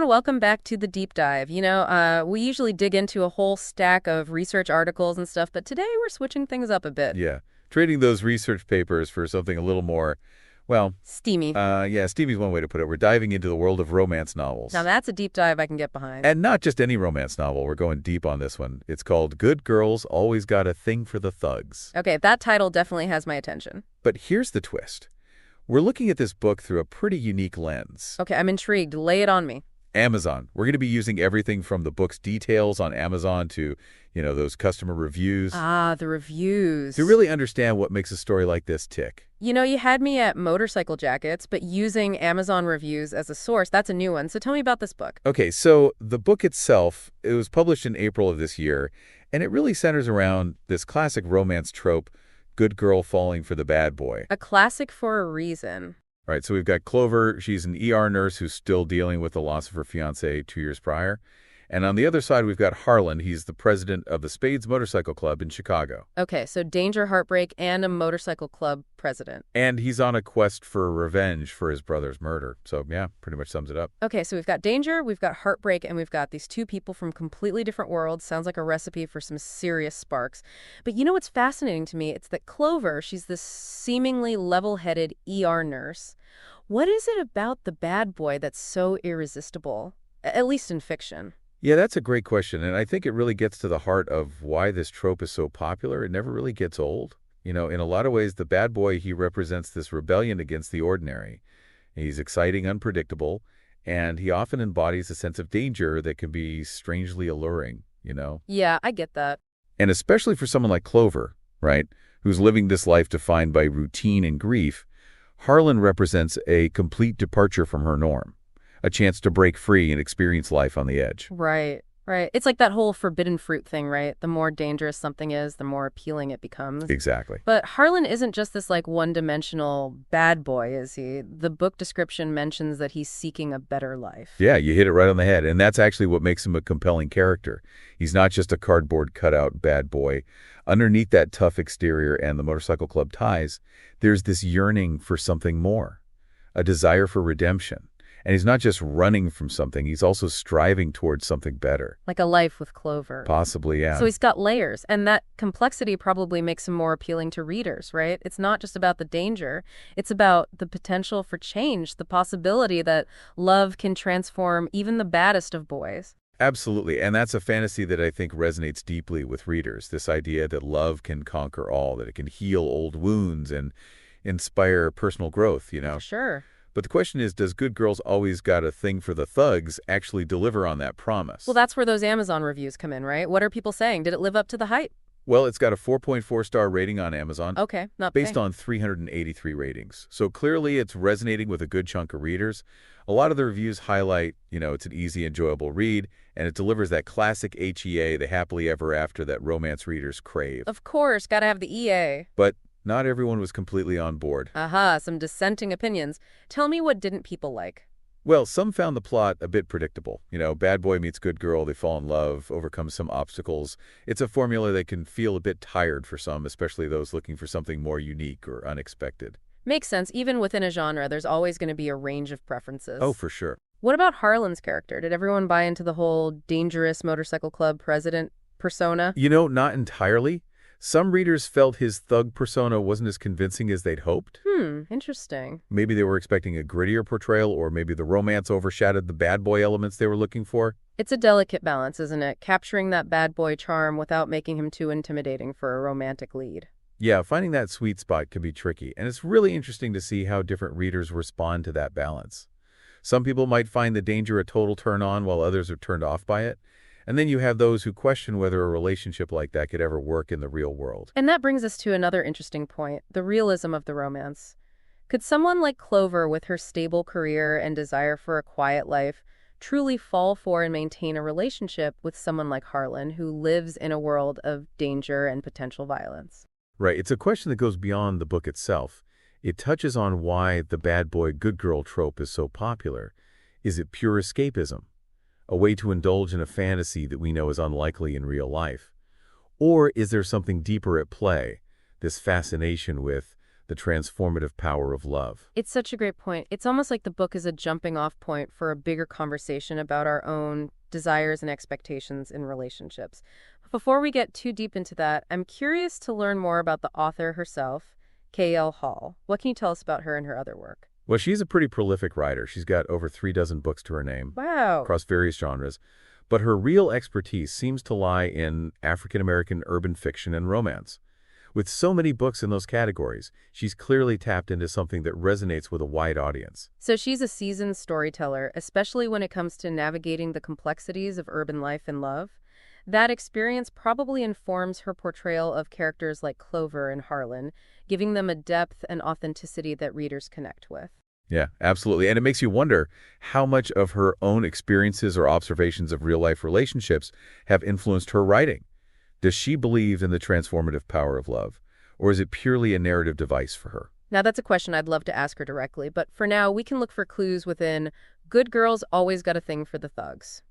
everyone, welcome back to the deep dive. We usually dig into a whole stack of research articles and stuff, but today we're switching things up a bit. Yeah, trading those research papers for something a little more, well, Steamy. yeah, Stevie's one way to put it. We're diving into the world of romance Now novels. that's a deep dive I can get behind. And not just any romance novel. We're going deep on this one. It's called Good Girls Always Got a Thing for the Thugs. Okay, that title definitely has my attention. But here's the twist. We're looking at this book through a pretty unique lens. Okay, I'm intrigued. Lay it on me. Amazon. We're going to be using everything from the book's details on Amazon to, those customer reviews Ah, the reviews. to really understand what makes a story like this tick. You had me at motorcycle jackets, but using Amazon reviews as a source, that's a new one. So tell me about this book. Okay, so the book itself, it was published in April of this year, and it really centers around this classic romance trope, good girl falling for the bad boy. A classic for a reason. All right, so we've got Clover. She's an ER nurse who's still dealing with the loss of her fiancé 2 years prior. And on the other side, we've got Harlan. He's the president of the Spades Motorcycle Club in Chicago. Okay, so danger, heartbreak, and a motorcycle club president. And he's on a quest for revenge for his brother's murder. So, yeah, pretty much sums it up. Okay, so we've got danger, we've got heartbreak, and we've got these two people from completely different worlds. Sounds like a recipe for some serious sparks. But you know what's fascinating to me? It's that Clover, she's this seemingly level-headed ER nurse. What is it about the bad boy that's so irresistible, at least in fiction? Yeah, that's a great question, and I think it really gets to the heart of why this trope is so popular. It never really gets old. In a lot of ways, the bad boy, he represents this rebellion against the ordinary. He's exciting, unpredictable, and he often embodies a sense of danger that can be strangely alluring. Yeah, I get that. And especially for someone like Clover, right, who's living this life defined by routine and grief, Harlan represents a complete departure from her norm. A chance to break free and experience life on the edge. Right. It's like that whole forbidden fruit thing, right? The more dangerous something is, the more appealing it becomes. Exactly. But Harlan isn't just this one-dimensional bad boy, is he? The book description mentions that he's seeking a better life. Yeah, you hit it right on the head. And that's actually what makes him a compelling character. He's not just a cardboard cutout bad boy. Underneath that tough exterior and the motorcycle club ties, there's this yearning for something more. A desire for redemption. And he's not just running from something, he's also striving towards something better. Like a life with Clover. Possibly, yeah. So he's got layers, and that complexity probably makes him more appealing to readers, right? It's not just about the danger. It's about the potential for change, the possibility that love can transform even the baddest of boys. Absolutely, and that's a fantasy that I think resonates deeply with readers, this idea that love can conquer all, that it can heal old wounds and inspire personal growth. Sure. But the question is, does Good Girls Always Got a Thing for the Thugs actually deliver on that promise? Well, that's where those Amazon reviews come in, right? What are people saying? Did it live up to the hype? Well, it's got a 4.4-star rating on Amazon. Okay, not based bad. on 383 ratings. So clearly it's resonating with a good chunk of readers. A lot of the reviews highlight, it's an easy, enjoyable read, and it delivers that classic HEA, the happily ever after that romance readers crave. Of course, gotta have the EA. But not everyone was completely on board. Aha, some dissenting opinions. Tell me, what didn't people like? Well, some found the plot a bit predictable. Bad boy meets good girl, they fall in love, overcome some obstacles. It's a formula that can feel a bit tired for some, especially those looking for something more unique or unexpected. Makes sense. Even within a genre, there's always going to be a range of preferences. Oh, for sure. What about Harlan's character? Did everyone buy into the whole dangerous motorcycle club president persona? Not entirely. Some readers felt his thug persona wasn't as convincing as they'd hoped. Interesting. Maybe they were expecting a grittier portrayal, or maybe the romance overshadowed the bad boy elements they were looking for. It's a delicate balance, isn't it? Capturing that bad boy charm without making him too intimidating for a romantic lead. Yeah, finding that sweet spot can be tricky, and it's really interesting to see how different readers respond to that balance. Some people might find the danger a total turn-on, while others are turned off by it. And then you have those who question whether a relationship like that could ever work in the real world. And that brings us to another interesting point, the realism of the romance. Could someone like Clover, with her stable career and desire for a quiet life, truly fall for and maintain a relationship with someone like Harlan, who lives in a world of danger and potential violence? Right. It's a question that goes beyond the book itself. It touches on why the bad boy, good girl trope is so popular. Is it pure escapism? A way to indulge in a fantasy that we know is unlikely in real life? Or is there something deeper at play, this fascination with the transformative power of love. It's such a great point. It's almost like the book is a jumping off point for a bigger conversation about our own desires and expectations in relationships. Before we get too deep into that, I'm curious to learn more about the author herself, K.L. Hall. What can you tell us about her and her other work? Well, she's a pretty prolific writer. She's got over 3 dozen books to her name Wow. across various genres. But her real expertise seems to lie in African-American urban fiction and romance. With so many books in those categories, she's clearly tapped into something that resonates with a wide audience. So she's a seasoned storyteller, especially when it comes to navigating the complexities of urban life and love. That experience probably informs her portrayal of characters like Clover and Harlan, giving them a depth and authenticity that readers connect with. Yeah, absolutely. And it makes you wonder how much of her own experiences or observations of real-life relationships have influenced her writing. Does she believe in the transformative power of love, or is it purely a narrative device for her? Now, that's a question I'd love to ask her directly, but for now, we can look for clues within Good Girls Always Got a Thing for the Thugs.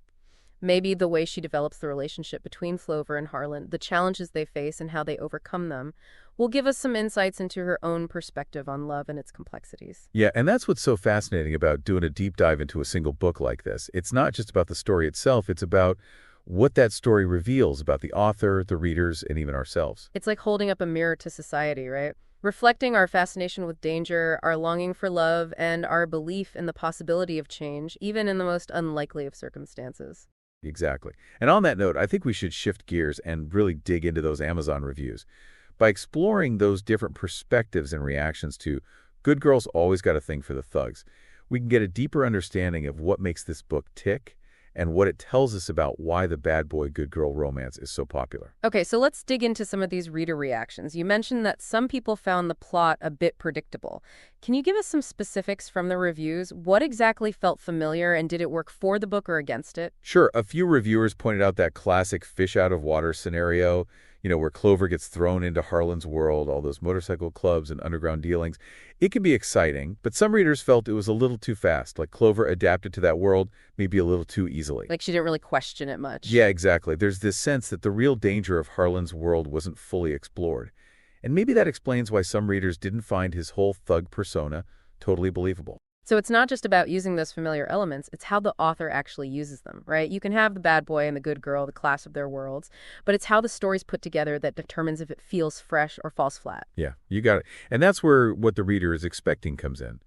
Maybe the way she develops the relationship between Clover and Harlan, the challenges they face and how they overcome them, will give us some insights into her own perspective on love and its complexities. Yeah, and that's what's so fascinating about doing a deep dive into a single book like this. It's not just about the story itself, it's about what that story reveals about the author, the readers, and even ourselves. It's like holding up a mirror to society, right? Reflecting our fascination with danger, our longing for love, and our belief in the possibility of change, even in the most unlikely of circumstances. Exactly. And on that note, I think we should shift gears and really dig into those Amazon reviews. By exploring those different perspectives and reactions to Good Girls Always Got a Thing for the Thugs, we can get a deeper understanding of what makes this book tick and what it tells us about why the bad boy, good girl romance is so popular. Okay, so let's dig into some of these reader reactions. You mentioned that some people found the plot a bit predictable. Can you give us some specifics from the reviews? What exactly felt familiar, and did it work for the book or against it? Sure, a few reviewers pointed out that classic fish out of water scenario, where Clover gets thrown into Harlan's world, all those motorcycle clubs and underground dealings. It can be exciting, but some readers felt it was a little too fast, like Clover adapted to that world maybe a little too easily. Like she didn't really question it much. Yeah, exactly. There's this sense that the real danger of Harlan's world wasn't fully explored. And maybe that explains why some readers didn't find his whole thug persona totally believable. So it's not just about using those familiar elements, it's how the author actually uses them, right? You can have the bad boy and the good girl, the class of their worlds, but it's how the story's put together that determines if it feels fresh or falls flat. Yeah, you got it. And that's where what the reader is expecting comes in.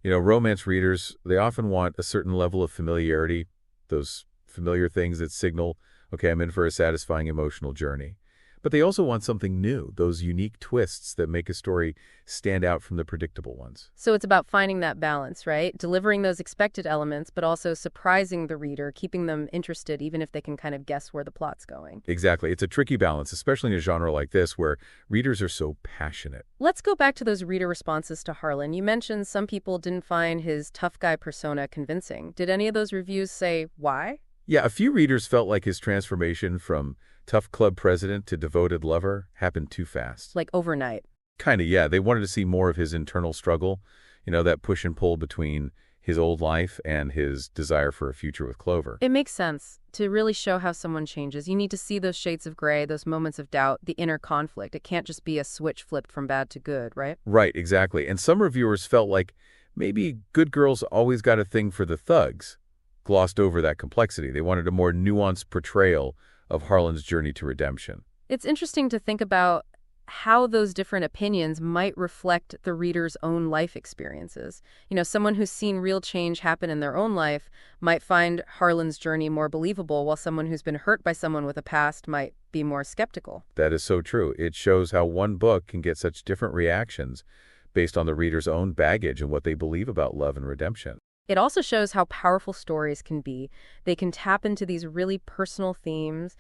Romance readers, they often want a certain level of familiarity, those familiar things that signal, okay, I'm in for a satisfying emotional journey. But they also want something new, those unique twists that make a story stand out from the predictable ones. So it's about finding that balance, right? Delivering those expected elements, but also surprising the reader, keeping them interested, even if they can kind of guess where the plot's going. Exactly. It's a tricky balance, especially in a genre like this where readers are so passionate. Let's go back to those reader responses to Harlan. You mentioned some people didn't find his tough guy persona convincing. Did any of those reviews say why? Yeah, a few readers felt like his transformation from tough club president to devoted lover happened too fast. Like overnight. Kind of, yeah. They wanted to see more of his internal struggle, that push and pull between his old life and his desire for a future with Clover. It makes sense. To really show how someone changes, you need to see those shades of gray, those moments of doubt, the inner conflict. It can't just be a switch flipped from bad to good, right? Right, exactly. And some reviewers felt like maybe Good Girls Always Got a Thing for the Thugs glossed over that complexity. They wanted a more nuanced portrayal of Harlan's journey to redemption. It's interesting to think about how those different opinions might reflect the reader's own life experiences. Someone who's seen real change happen in their own life might find Harlan's journey more believable, while someone who's been hurt by someone with a past might be more skeptical. That is so true. It shows how one book can get such different reactions based on the reader's own baggage and what they believe about love and redemption. It also shows how powerful stories can be. They can tap into these really personal themes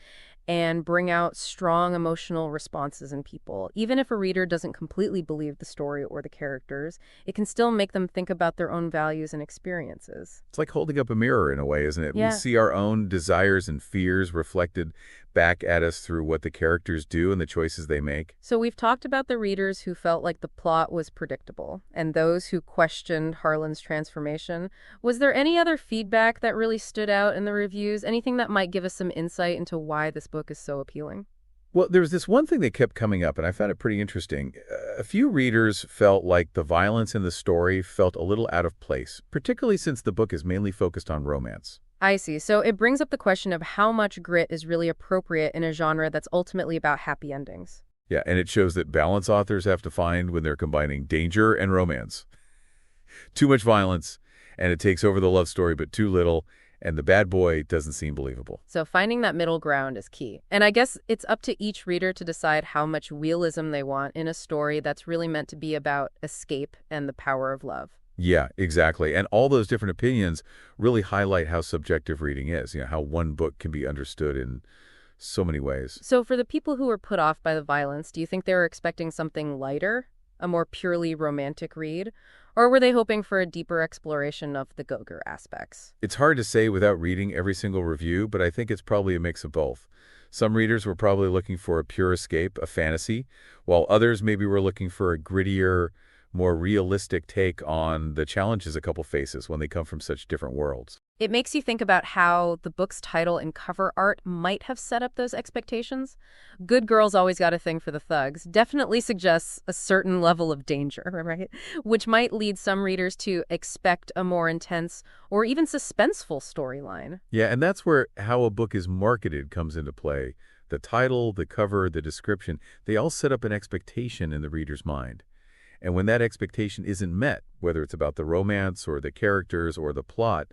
and bring out strong emotional responses in people. Even if a reader doesn't completely believe the story or the characters, it can still make them think about their own values and experiences. It's like holding up a mirror in a way, isn't it? Yeah. We see our own desires and fears reflected back at us through what the characters do and the choices they make. So we've talked about the readers who felt like the plot was predictable and those who questioned Harlan's transformation. Was there any other feedback that really stood out in the reviews? Anything that might give us some insight into why this book is so appealing? Well, there was this one thing that kept coming up, and I found it pretty interesting. A few readers felt like the violence in the story felt a little out of place, particularly since the book is mainly focused on romance. I see. So it brings up the question of how much grit is really appropriate in a genre that's ultimately about happy endings. Yeah, and it shows that balance authors have to find when they're combining danger and romance. Too much violence, and it takes over the love story, but too little, and the bad boy doesn't seem believable. So finding that middle ground is key. And I guess it's up to each reader to decide how much realism they want in a story that's really meant to be about escape and the power of love. Yeah, exactly. And all those different opinions really highlight how subjective reading is, how one book can be understood in so many ways. So for the people who were put off by the violence, do you think they were expecting something lighter, a more purely romantic read? Or were they hoping for a deeper exploration of the Gogger aspects? It's hard to say without reading every single review, but I think it's probably a mix of both. Some readers were probably looking for a pure escape, a fantasy, while others maybe were looking for a grittier, more realistic take on the challenges a couple faces when they come from such different worlds. It makes you think about how the book's title and cover art might have set up those expectations. Good Girls Always Got a Thing for the Thugs definitely suggests a certain level of danger, right? Which might lead some readers to expect a more intense or even suspenseful storyline. Yeah, and that's where how a book is marketed comes into play. The title, the cover, the description, they all set up an expectation in the reader's mind. And when that expectation isn't met, whether it's about the romance or the characters or the plot,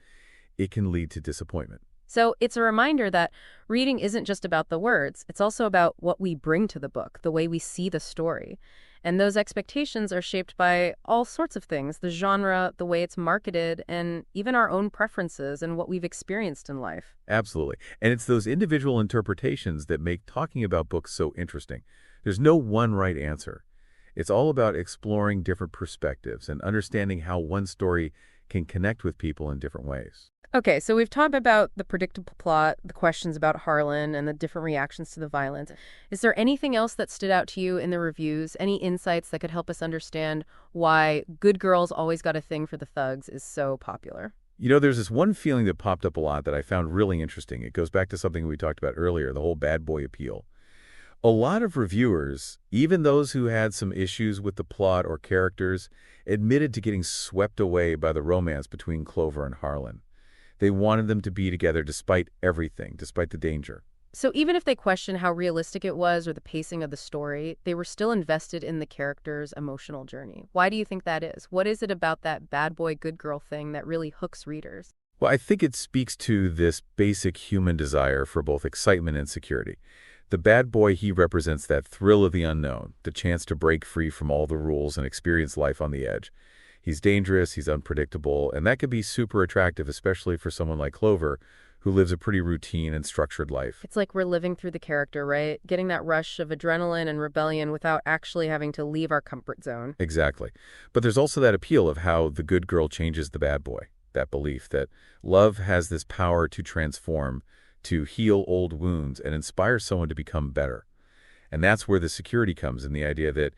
it can lead to disappointment. So it's a reminder that reading isn't just about the words, it's also about what we bring to the book, the way we see the story. And those expectations are shaped by all sorts of things, the genre, the way it's marketed, and even our own preferences and what we've experienced in life. Absolutely. And it's those individual interpretations that make talking about books so interesting. There's no one right answer. It's all about exploring different perspectives and understanding how one story can connect with people in different ways. Okay, so we've talked about the predictable plot, the questions about Harlan, and the different reactions to the violence. Is there anything else that stood out to you in the reviews? Any insights that could help us understand why Good Girls Always Got a Thing for the Thugs is so popular? There's this one feeling that popped up a lot that I found really interesting. It goes back to something we talked about earlier, the whole bad boy appeal. A lot of reviewers, even those who had some issues with the plot or characters, admitted to getting swept away by the romance between Clover and Harlan. They wanted them to be together despite everything, despite the danger. So even if they question how realistic it was or the pacing of the story, they were still invested in the character's emotional journey. Why do you think that is? What is it about that bad boy, good girl thing that really hooks readers? Well, I think it speaks to this basic human desire for both excitement and security. The bad boy, he represents that thrill of the unknown, the chance to break free from all the rules and experience life on the edge. He's dangerous, he's unpredictable, and that could be super attractive, especially for someone like Clover, who lives a pretty routine and structured life. It's like we're living through the character, right? Getting that rush of adrenaline and rebellion without actually having to leave our comfort zone. Exactly. But there's also that appeal of how the good girl changes the bad boy, that belief that love has this power to transform, to heal old wounds and inspire someone to become better. And that's where the security comes in, the idea that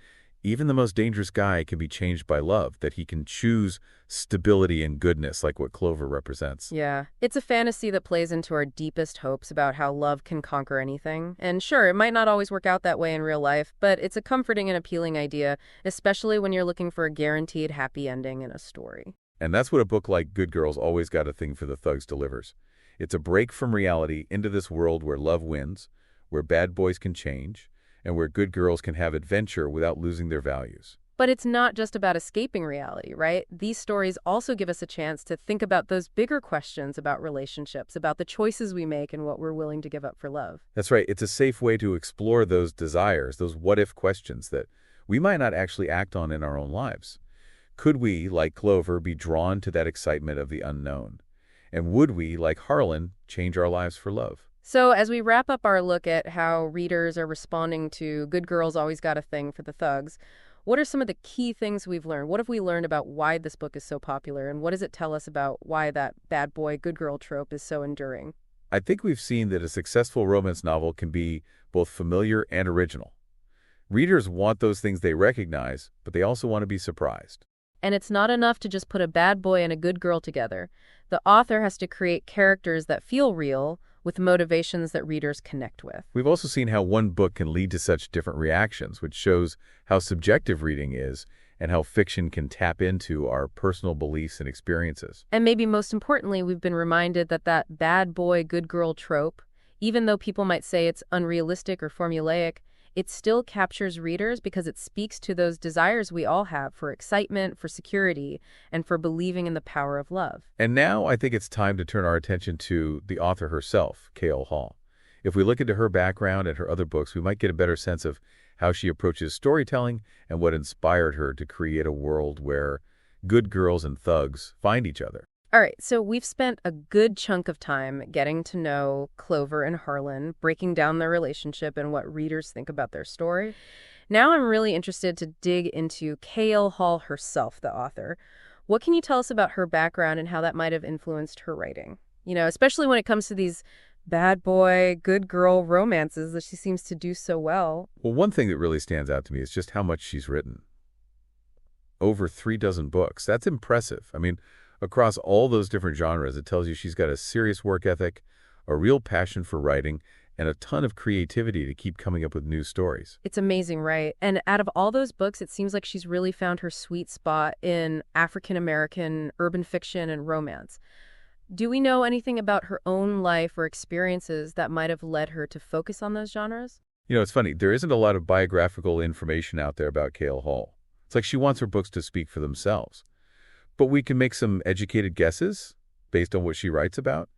even the most dangerous guy can be changed by love, that he can choose stability and goodness like what Clover represents. Yeah, it's a fantasy that plays into our deepest hopes about how love can conquer anything. And sure, it might not always work out that way in real life, but it's a comforting and appealing idea, especially when you're looking for a guaranteed happy ending in a story. And that's what a book like Good Girls Always Got a Thing for the Thugs delivers. It's a break from reality into this world where love wins, where bad boys can change, and where good girls can have adventure without losing their values. But it's not just about escaping reality, right? These stories also give us a chance to think about those bigger questions about relationships, about the choices we make and what we're willing to give up for love. That's right. It's a safe way to explore those desires, those what-if questions that we might not actually act on in our own lives. Could we, like Clover, be drawn to that excitement of the unknown? And would we, like Harlan, change our lives for love? So as we wrap up our look at how readers are responding to Good Girls Always Got a Thing for the Thugs, what are some of the key things we've learned? What have we learned about why this book is so popular, and what does it tell us about why that bad boy, good girl trope is so enduring? I think we've seen that a successful romance novel can be both familiar and original. Readers want those things they recognize, but they also want to be surprised. And it's not enough to just put a bad boy and a good girl together. The author has to create characters that feel real, with motivations that readers connect with. We've also seen how one book can lead to such different reactions, which shows how subjective reading is and how fiction can tap into our personal beliefs and experiences. And maybe most importantly, we've been reminded that that bad boy, good girl trope, even though people might say it's unrealistic or formulaic, it still captures readers because it speaks to those desires we all have for excitement, for security, and for believing in the power of love. And now I think it's time to turn our attention to the author herself, K.L. Hall. If we look into her background and her other books, we might get a better sense of how she approaches storytelling and what inspired her to create a world where good girls and thugs find each other. All right, so we've spent a good chunk of time getting to know Clover and Harlan, breaking down their relationship and what readers think about their story. Now I'm really interested to dig into K.L. Hall herself, the author. What can you tell us about her background and how that might have influenced her writing? Especially when it comes to these bad boy, good girl romances that she seems to do so well. Well, one thing that really stands out to me is just how much she's written. Over 36 books. That's impressive. I mean, across all those different genres, it tells you she's got a serious work ethic, a real passion for writing, and a ton of creativity to keep coming up with new stories. It's amazing, right? And out of all those books, it seems like she's really found her sweet spot in African-American urban fiction and romance. Do we know anything about her own life or experiences that might have led her to focus on those genres? It's funny. There isn't a lot of biographical information out there about K.L. Hall. It's like she wants her books to speak for themselves. But we can make some educated guesses based on what she writes about.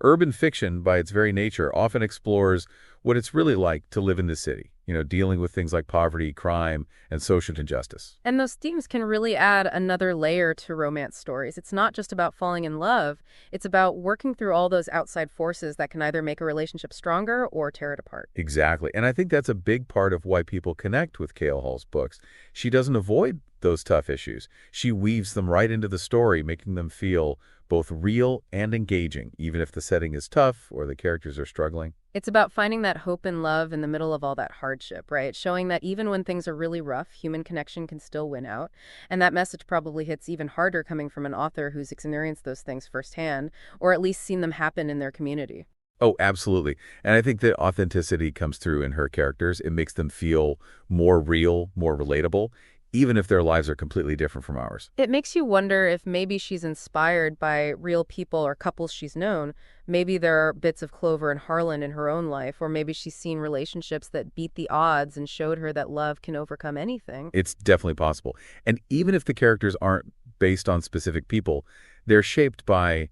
Urban fiction, by its very nature, often explores what it's really like to live in the city, dealing with things like poverty, crime, and social injustice. And those themes can really add another layer to romance stories. It's not just about falling in love. It's about working through all those outside forces that can either make a relationship stronger or tear it apart. Exactly. And I think that's a big part of why people connect with K.L. Hall's books. She doesn't avoid those tough issues. She weaves them right into the story, making them feel both real and engaging, even if the setting is tough or the characters are struggling. It's about finding that hope and love in the middle of all that hardship, right? Showing that even when things are really rough, human connection can still win out. And that message probably hits even harder coming from an author who's experienced those things firsthand, or at least seen them happen in their community. Oh, absolutely. And I think that authenticity comes through in her characters. It makes them feel more real, more relatable, even if their lives are completely different from ours. It makes you wonder if maybe she's inspired by real people or couples she's known. Maybe there are bits of Clover and Harlan in her own life, or maybe she's seen relationships that beat the odds and showed her that love can overcome anything. It's definitely possible. And even if the characters aren't based on specific people, they're shaped by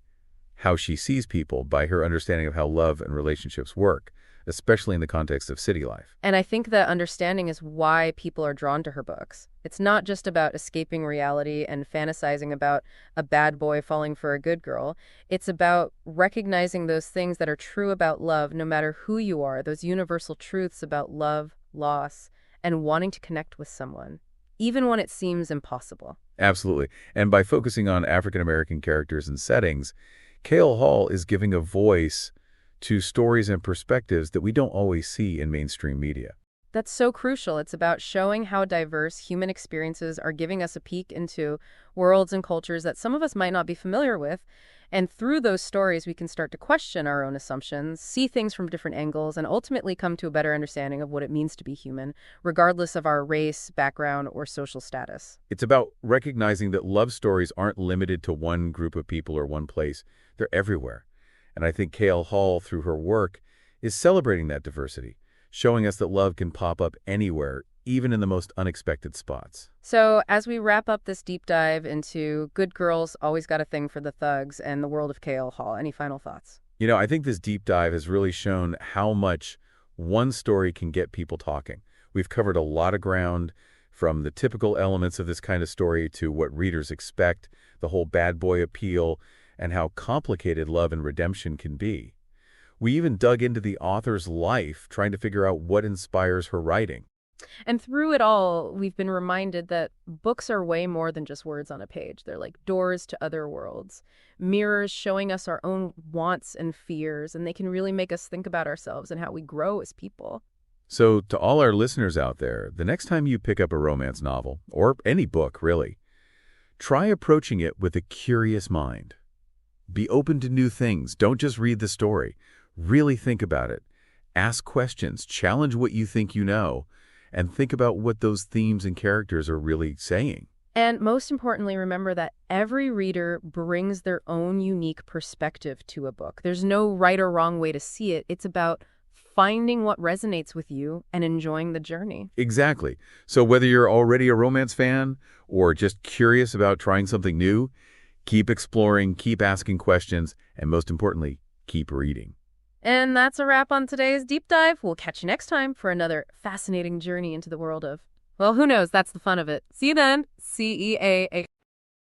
how she sees people, by her understanding of how love and relationships work, especially in the context of city life. And I think that understanding is why people are drawn to her books. It's not just about escaping reality and fantasizing about a bad boy falling for a good girl. It's about recognizing those things that are true about love, no matter who you are, those universal truths about love, loss, and wanting to connect with someone, even when it seems impossible. Absolutely. And by focusing on African-American characters and settings, K.L. Hall is giving a voice to stories and perspectives that we don't always see in mainstream media. That's so crucial. It's about showing how diverse human experiences are giving us a peek into worlds and cultures that some of us might not be familiar with. And through those stories, we can start to question our own assumptions, see things from different angles, and ultimately come to a better understanding of what it means to be human, regardless of our race, background, or social status. It's about recognizing that love stories aren't limited to one group of people or one place. They're everywhere. And I think K.L. Hall, through her work, is celebrating that diversity, showing us that love can pop up anywhere, even in the most unexpected spots. So as we wrap up this deep dive into Good Girls Always Got a Thing for the Thugs and the world of K.L. Hall, any final thoughts? I think this deep dive has really shown how much one story can get people talking. We've covered a lot of ground, from the typical elements of this kind of story to what readers expect, the whole bad boy appeal, and how complicated love and redemption can be. We even dug into the author's life, trying to figure out what inspires her writing. And through it all, we've been reminded that books are way more than just words on a page. They're like doors to other worlds, mirrors showing us our own wants and fears, and they can really make us think about ourselves and how we grow as people. So to all our listeners out there, the next time you pick up a romance novel, or any book really, try approaching it with a curious mind. Be open to new things. Don't just read the story. Really think about it. Ask questions, challenge what you think you know, and think about what those themes and characters are really saying. And most importantly, remember that every reader brings their own unique perspective to a book. There's no right or wrong way to see it. It's about finding what resonates with you and enjoying the journey. Exactly. So whether you're already a romance fan or just curious about trying something new, keep exploring, keep asking questions, and most importantly, keep reading. And that's a wrap on today's deep dive. We'll catch you next time for another fascinating journey into the world of, well, who knows? That's the fun of it. See you then. CEA.